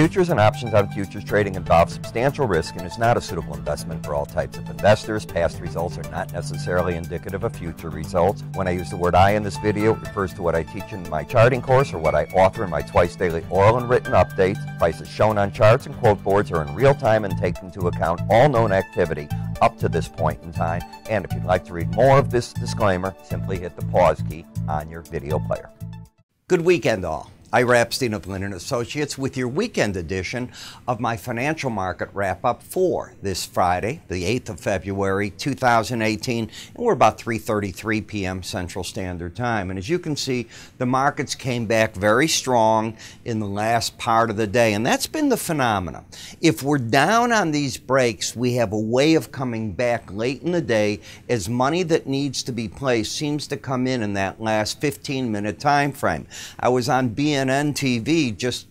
Futures and options on futures trading involve substantial risk and is not a suitable investment for all types of investors. Past results are not necessarily indicative of future results. When I use the word I in this video, it refers to what I teach in my charting course or what I author in my twice daily oral and written updates. Prices shown on charts and quote boards are in real time and take into account all known activity up to this point in time. And if you'd like to read more of this disclaimer, simply hit the pause key on your video player. Good weekend, all. Ira Epstein of Linn Associates with your weekend edition of my financial market wrap-up for this Friday, the 8th of February, 2018, and we're about 3:33 p.m. Central Standard Time. And as you can see, the markets came back very strong in the last part of the day, and that's been the phenomenon. If we're down on these breaks, we have a way of coming back late in the day as money that needs to be placed seems to come in that last 15-minute time frame. I was on CNN TV just,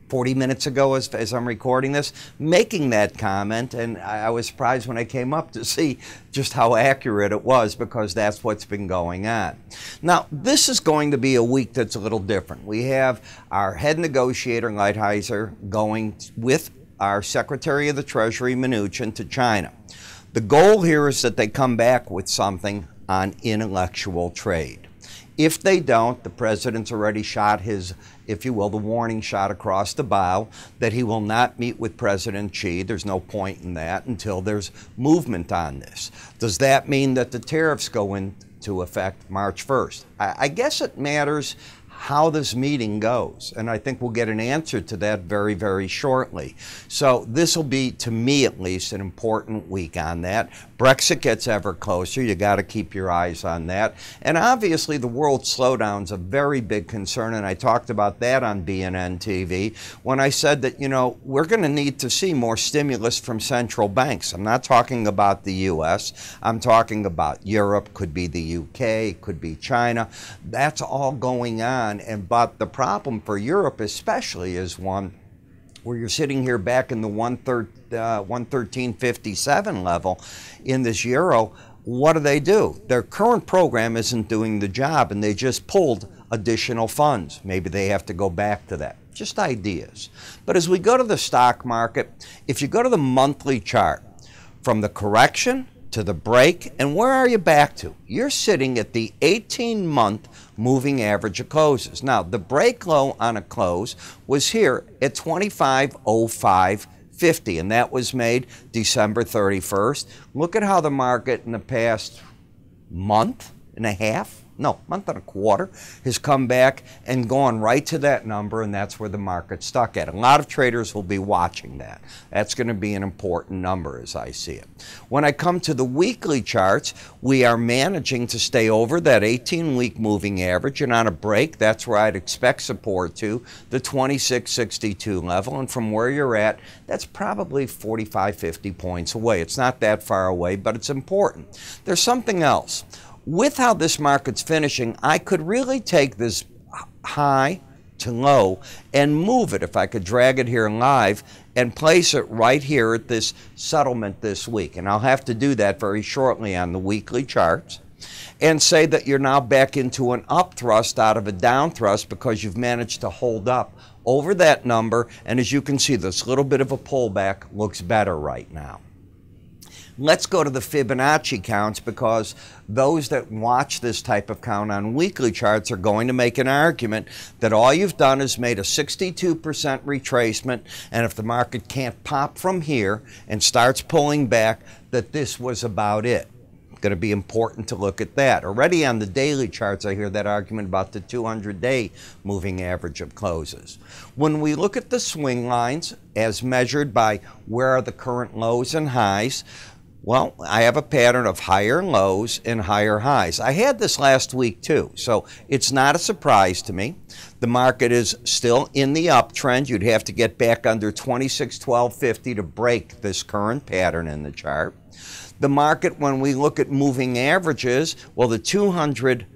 40 minutes ago as I'm recording this, making that comment, and I was surprised when I came up to see just how accurate it was, because that's what's been going on. Now, this is going to be a week that's a little different. We have our head negotiator, Lighthizer, going with our Secretary of the Treasury, Mnuchin, to China. The goal here is that they come back with something on intellectual trade. If they don't, the president's already shot his, if you will, the warning shot across the bow that he will not meet with President Xi. There's no point in that until there's movement on this. Does that mean that the tariffs go into effect March 1st? I guess it matters how this meeting goes, and I think we'll get an answer to that very, very shortly. So this will be, to me at least, an important week on that. Brexit gets ever closer. You got to keep your eyes on that. And obviously the world slowdown's a very big concern, and I talked about that on BNN TV when I said that, we're going to need to see more stimulus from central banks. I'm not talking about the U.S. I'm talking about Europe, could be the U.K., could be China. That's all going on. But the problem for Europe especially is one where you're sitting here back in the 113.57 level in this euro. What do? Their current program isn't doing the job, and they just pulled additional funds. Maybe they have to go back to that. Just ideas. But as we go to the stock market, if you go to the monthly chart, from the correction to the break, and where are you back to? You're sitting at the 18-month moving average of closes. Now, the break low on a close was here at 25.0550, and that was made December 31st. Look at how the market in the past month and a quarter, has come back and gone right to that number, and that's where the market's stuck at. A lot of traders will be watching that. That's going to be an important number as I see it. When I come to the weekly charts, we are managing to stay over that 18-week moving average, and on a break, that's where I'd expect support to, the 26.62 level, and from where you're at, that's probably 45, 50 points away. It's not that far away, but it's important. There's something else. With how this market's finishing, I could really take this high to low and move it, if I could drag it here live, and place it right here at this settlement this week. And I'll have to do that very shortly on the weekly charts, and say that you're now back into an up thrust out of a down thrust because you've managed to hold up over that number. And as you can see, this little bit of a pullback looks better right now. Let's go to the Fibonacci counts, because those that watch this type of count on weekly charts are going to make an argument that all you've done is made a 62% retracement, and if the market can't pop from here and starts pulling back, that this was about it. Going to be important to look at that. Already on the daily charts, I hear that argument about the 200-day moving average of closes. When we look at the swing lines as measured by where are the current lows and highs, well, I have a pattern of higher lows and higher highs. I had this last week too, so it's not a surprise to me. The market is still in the uptrend. You'd have to get back under 26.1250 to break this current pattern in the chart. The market, when we look at moving averages, well, the 200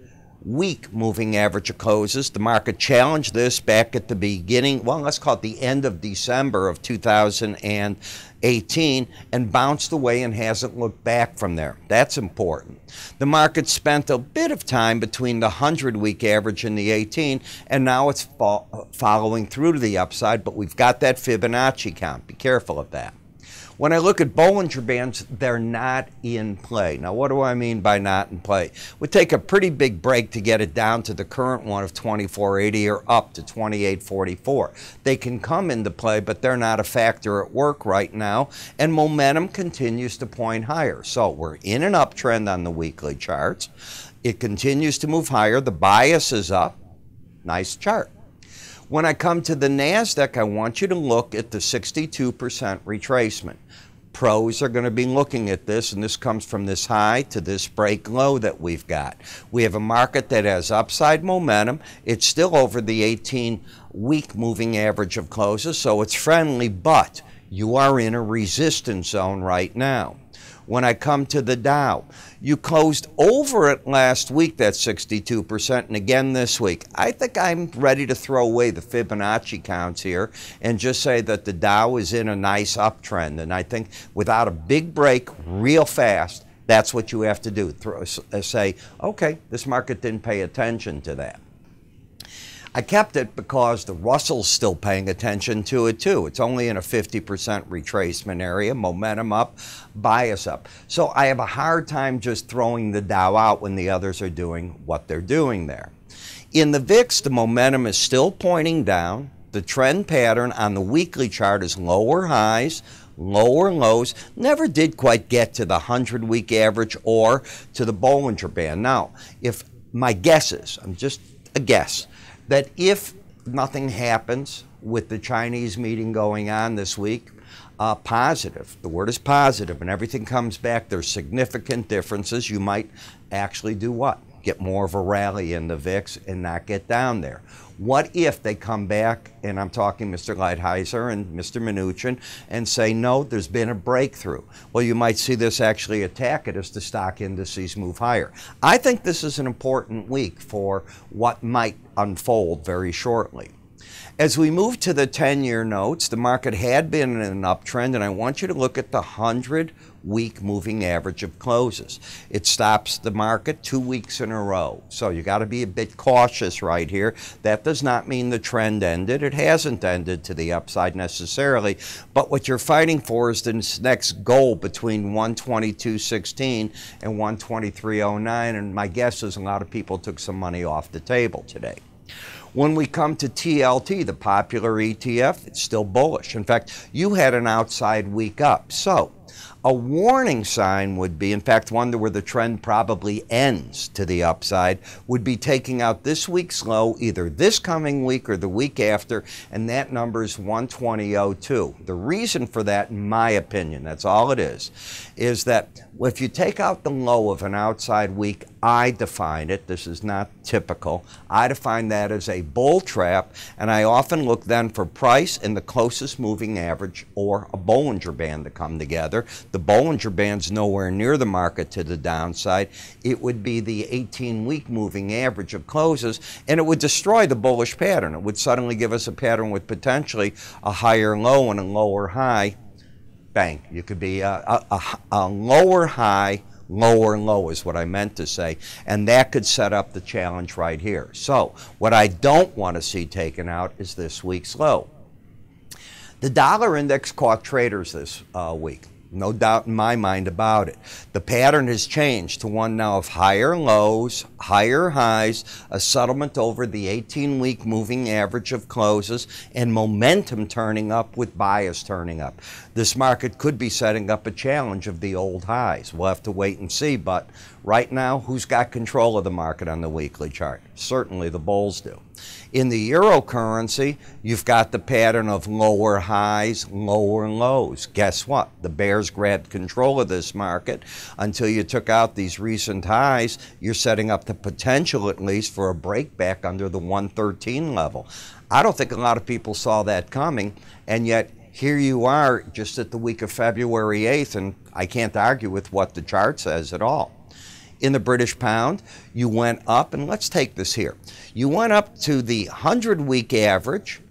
week moving average of closes. The market challenged this back at the beginning, well, let's call it the end of December of 2018, and bounced away and hasn't looked back from there. That's important. The market spent a bit of time between the 100-week average and the 18, and now it's following through to the upside, but we've got that Fibonacci count. Be careful of that. When I look at Bollinger Bands, they're not in play. Now, what do I mean by not in play? It would take a pretty big break to get it down to the current one of 2480 or up to 2844. They can come into play, but they're not a factor at work right now, and momentum continues to point higher. So we're in an uptrend on the weekly charts. It continues to move higher. The bias is up. Nice chart. When I come to the NASDAQ, I want you to look at the 62% retracement. Pros are going to be looking at this, and this comes from this high to this break low that we've got. We have a market that has upside momentum. It's still over the 18-week moving average of closes, so it's friendly, but you are in a resistance zone right now. When I come to the Dow, you closed over it last week, that 62%, and again this week. I think I'm ready to throw away the Fibonacci counts here and just say that the Dow is in a nice uptrend. And I think without a big break real fast, that's what you have to do. Say, okay, this market didn't pay attention to that. I kept it because the Russell's still paying attention to it too. It's only in a 50% retracement area, momentum up, bias up. So I have a hard time just throwing the Dow out when the others are doing what they're doing there. In the VIX, the momentum is still pointing down. The trend pattern on the weekly chart is lower highs, lower lows, never did quite get to the 100-week average or to the Bollinger Band. Now, if my guess is, I'm just a guess, that if nothing happens with the Chinese meeting going on this week, positive, the word is positive, and everything comes back, there's significant differences, you might actually do what? Get more of a rally in the VIX and not get down there. What if they come back, and I'm talking Mr. Lighthizer and Mr. Mnuchin, and say, no, there's been a breakthrough? Well, you might see this actually attack it as the stock indices move higher. I think this is an important week for what might unfold very shortly. As we move to the 10-year notes, the market had been in an uptrend, and I want you to look at the 100-week moving average of closes. It stops the market 2 weeks in a row. So you got to be a bit cautious right here. That does not mean the trend ended. It hasn't ended to the upside necessarily. But what you're fighting for is this next goal between 122.16 and 123.09. And my guess is a lot of people took some money off the table today. When we come to TLT, the popular ETF, it's still bullish. In fact, you had an outside week up. So a warning sign would be, in fact, one where the trend probably ends to the upside, would be taking out this week's low either this coming week or the week after, and that number is 120.02. The reason for that, in my opinion, that's all it is that if you take out the low of an outside week, I define it, this is not typical, I define that as a bull trap, and I often look then for price and the closest moving average or a Bollinger Band to come together. The Bollinger Band's nowhere near the market to the downside. It would be the 18-week moving average of closes, and it would destroy the bullish pattern. It would suddenly give us a pattern with potentially a higher low and a lower high. Bang. You could be a lower high, lower low is what I meant to say, and that could set up the challenge right here. So what I don't want to see taken out is this week's low. The dollar index caught traders this week. No doubt in my mind about it. The pattern has changed to one now of higher lows, higher highs, a settlement over the 18-week moving average of closes, and momentum turning up with bias turning up. This market could be setting up a challenge of the old highs. We'll have to wait and see, but right now, who's got control of the market on the weekly chart? Certainly the bulls do. In the eurocurrency, you've got the pattern of lower highs, lower lows. Guess what? The bears grabbed control of this market until you took out these recent highs. You're setting up the potential, at least, for a break back under the 113 level. I don't think a lot of people saw that coming, and yet here you are just at the week of February 8th, and I can't argue with what the chart says at all. In the British pound, you went up, and let's take this here. You went up to the 100-week average,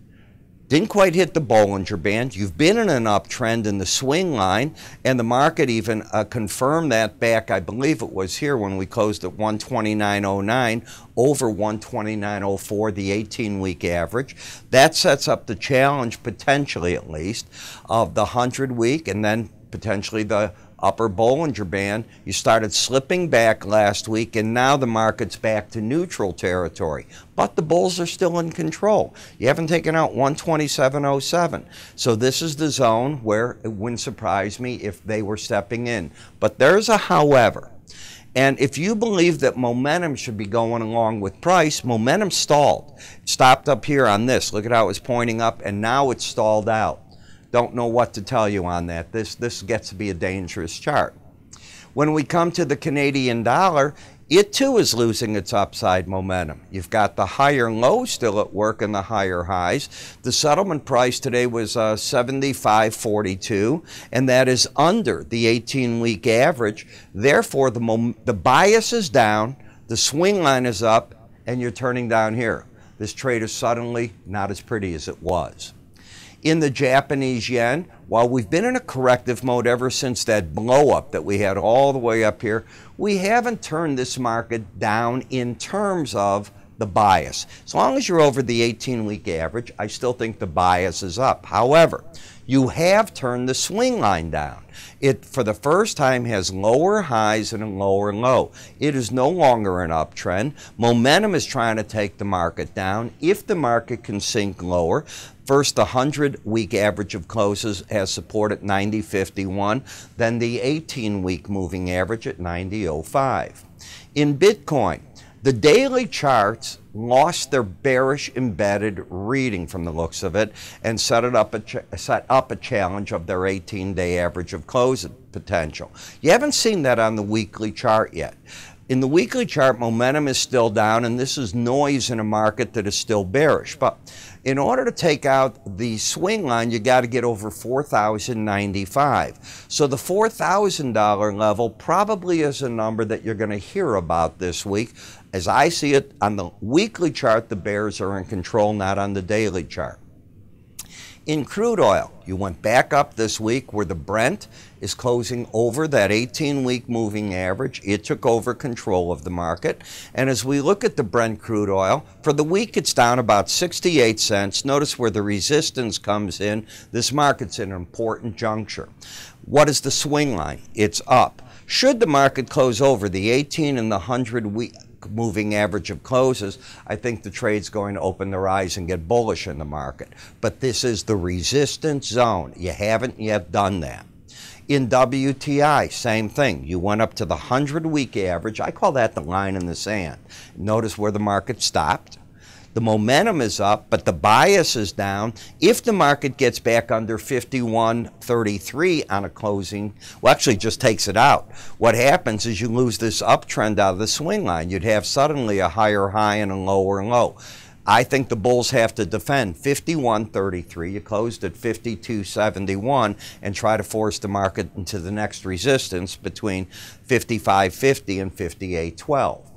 didn't quite hit the Bollinger Band. You've been in an uptrend in the swing line, and the market even confirmed that back, I believe it was here when we closed at 129.09 over 129.04, the 18-week average. That sets up the challenge, potentially at least, of the 100-week and then potentially the upper Bollinger Band. You started slipping back last week, and now the market's back to neutral territory. But the bulls are still in control. You haven't taken out 127.07. So this is the zone where it wouldn't surprise me if they were stepping in. But there's a however. And if you believe that momentum should be going along with price, momentum stalled. It stopped up here on this. Look at how it was pointing up, and now it's stalled out. Don't know what to tell you on that. This gets to be a dangerous chart. When we come to the Canadian dollar, it too is losing its upside momentum. You've got the higher lows still at work and the higher highs. The settlement price today was 75.42, and that is under the 18-week average. Therefore, the bias is down, the swing line is up, and you're turning down here. This trade is suddenly not as pretty as it was. In the Japanese yen, while we've been in a corrective mode ever since that blow up that we had all the way up here, we haven't turned this market down in terms of the bias. As long as you're over the 18-week average, I still think the bias is up. However, you have turned the swing line down. It, for the first time, has lower highs and a lower low. It is no longer an uptrend. Momentum is trying to take the market down. If the market can sink lower, first, the 100-week average of closes has support at 90.51, then the 18-week moving average at 90.05. In Bitcoin, the daily charts lost their bearish embedded reading from the looks of it and set up a challenge of their 18-day average of close potential. You haven't seen that on the weekly chart yet. In the weekly chart, momentum is still down, and this is noise in a market that is still bearish. But in order to take out the swing line, you got to get over 4,095. So the $4,000 level probably is a number that you're going to hear about this week. As I see it, on the weekly chart, the bears are in control, not on the daily chart. In crude oil, you went back up this week where the Brent is closing over that 18-week moving average. It took over control of the market. And as we look at the Brent crude oil, for the week it's down about 68 cents. Notice where the resistance comes in. This market's in an important juncture. What is the swing line? It's up. Should the market close over the 18 and the 100-week moving average of closes, I think the trade's going to open their eyes and get bullish in the market. But this is the resistance zone. You haven't yet done that. In WTI, same thing. You went up to the 100-week average. I call that the line in the sand. Notice where the market stopped. The momentum is up, but the bias is down. If the market gets back under 51.33 on a closing, well, actually just takes it out. What happens is you lose this uptrend out of the swing line. You'd have suddenly a higher high and a lower low. I think the bulls have to defend 51.33. You closed at 52.71 and try to force the market into the next resistance between 55.50 and 58.12.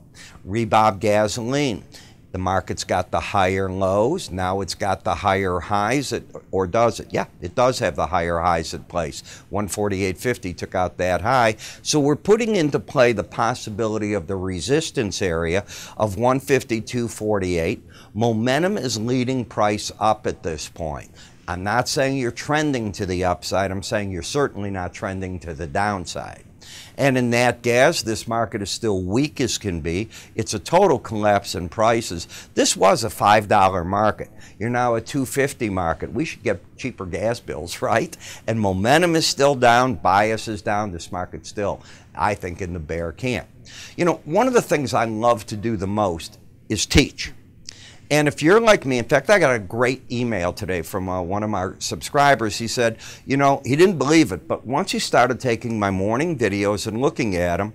Rebob gasoline. The market's got the higher lows. Now it's got the higher highs, or does it? Yeah, it does have the higher highs at place. 148.50 took out that high. So we're putting into play the possibility of the resistance area of 152.48. Momentum is leading price up at this point. I'm not saying you're trending to the upside. I'm saying you're certainly not trending to the downside. And in nat gas, this market is still weak as can be. It's a total collapse in prices. This was a $5 market. You're now a $2.50 market. We should get cheaper gas bills, right? And momentum is still down. Bias is down. This market's still, I think, in the bear camp. You know, one of the things I love to do the most is teach. And if you're like me, in fact, I got a great email today from one of my subscribers. He said, you know, he didn't believe it, but once he started taking my morning videos and looking at them,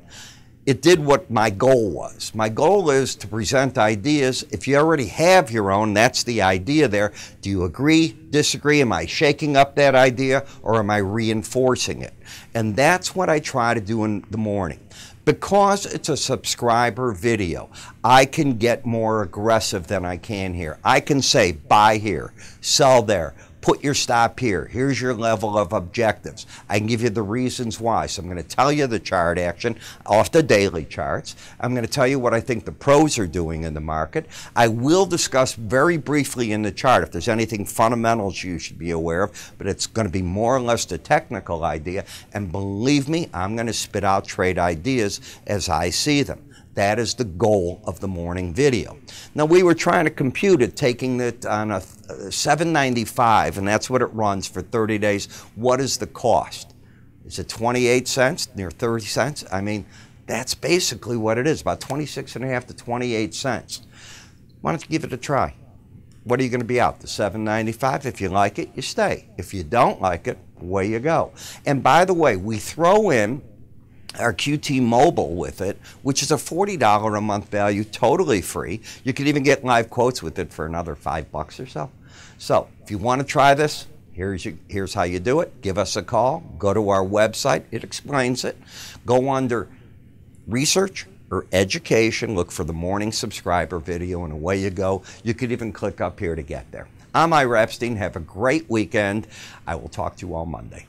it did what my goal was. My goal is to present ideas. If you already have your own, that's the idea there. Do you agree, disagree? Am I shaking up that idea, or am I reinforcing it? And that's what I try to do in the morning. Because it's a subscriber video, I can get more aggressive than I can here. I can say, buy here, sell there, put your stop here. Here's your level of objectives. I can give you the reasons why. So I'm going to tell you the chart action off the daily charts. I'm going to tell you what I think the pros are doing in the market. I will discuss very briefly in the chart if there's anything fundamentals you should be aware of, but it's going to be more or less the technical idea. And believe me, I'm going to spit out trade ideas as I see them. That is the goal of the morning video. Now, we were trying to compute it, taking it on a $7.95, and that's what it runs for 30 days. What is the cost? Is it 28 cents, near 30 cents? I mean, that's basically what it is, about 26.5 to 28 cents. Why don't you give it a try? What are you going to be out? The $7.95? If you like it, you stay. If you don't like it, away you go. And by the way, we throw in our QT Mobile with it, which is a $40 a month value, totally free. You can even get live quotes with it for another $5 or so. So if you want to try this, here's how you do it. Give us a call. Go to our website. It explains it. Go under research or education. Look for the morning subscriber video, and away you go. You could even click up here to get there. I'm Ira Epstein. Have a great weekend. I will talk to you all Monday.